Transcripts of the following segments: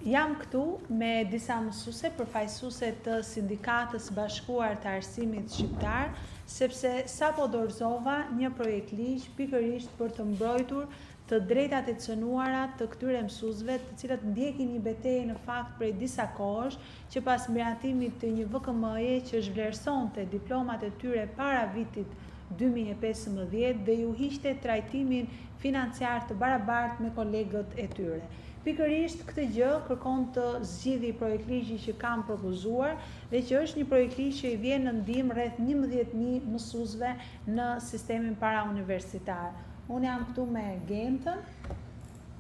Jam këtu me disa mësuese, përfaqësuese të Sindikatës Bashkuar të Arsimit Shqiptar, sepse sapo dorëzova një projekt ligj pikërisht për të mbrojtur të drejtat e cënuara të këtyre mësuesve, të cilët ndjekin një betejë në fakt prej disa kohësh, që pas miratimit të një VKM-je që zhvlerësonte diplomat e tyre para vitit 2015 dhe ju hiqte trajtimin financiar të barabartë me kolegët e tyre. Pikërisht këtë gjë kërkon të zgjidhë projekt ligji që kam propozuar dhe që është një projekt ligj që i vjen në ndihmë rreth 11.000 mësuesve në sistemin parauniversitar. Unë jam këtu me Gentën.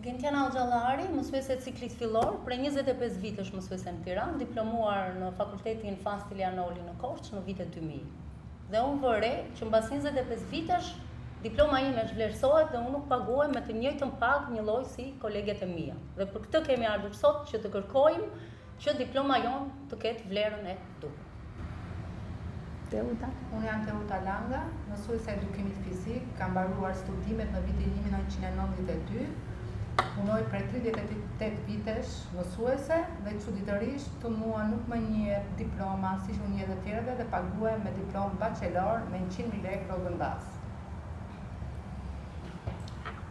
Gentiana Xhallari, mësuese ciklit fillor, prej 25 vitesh mësuese në Tiranë, diplomuar në Fakultetin Fastilianoli në Korçë në vitet 2000. Dhe unë vëre që mbas 25 vitesh diploma ime zhvlerësohet dhe unë nuk paguhem me të njëjtën pagë një lloj si koleget e mia. Dhe për këtë kemi ardhur sot që të kërkojmë që diploma jonë të ketë vlerën e duhur. Teuta. Unë jam Teuta Langa, mësuese e edukimit fizik, kam mbaruar studimet në vitin 1992. Punoj prej 38 vitesh mësuese dhe çuditërisht të mua nuk më njeh diploma siç u njeh të tjerëve dhe paguhem me diplomë bachelor me 100.000 lekë rrogëndas.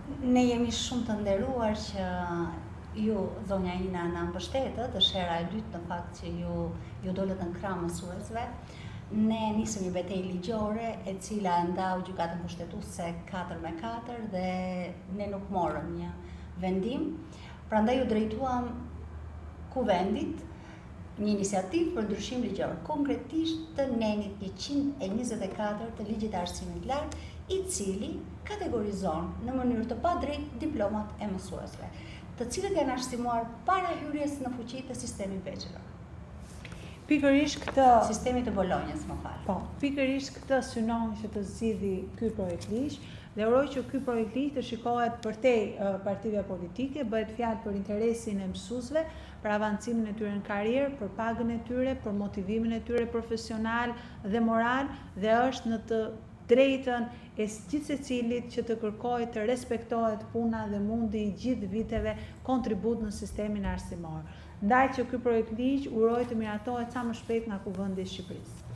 Ne jemi shumë të nderuar që ju, zonja Ina, na mbështetët, është hera e dytë në fakt që ju dolët në krah mësuesve. Ne nisëm një betejë ligjore e cila ndau gjykatën kushtetuese 4-4 dhe ne nuk morëm një vendim. Prandaj u drejtuam kuvendit një iniciativë për ndryshim ligjor, konkretisht të nenit 124 të ligjit të arsimit lart, i cili kategorizon në mënyrë të padrejtë diplomat e mësuesve, të cilët janë arsimuar para hyrjes në fuqi të sistemit bachelor. Pikërisht këtë Sistemi të Bolonjës, më fal. Po, pikërisht këtë synon që të zgjidhi ky projekt ligj dhe uroj që ky projekt ligj të shikohet përtej partive politike, bëhet fjalë për interesin e mësuesve, për avancimin e tyre në karrierë, për pagën e tyre, për motivimin e tyre profesional dhe moral dhe është në të drejtën e gjithë secilit që të kërkojë të respektohet puna dhe mundi i gjithë viteve kontribut në sistemin arsimor. Ndaj që ky projekt ligj uroj të miratohet sa më shpejt nga Kuvendi i Shqipërisë.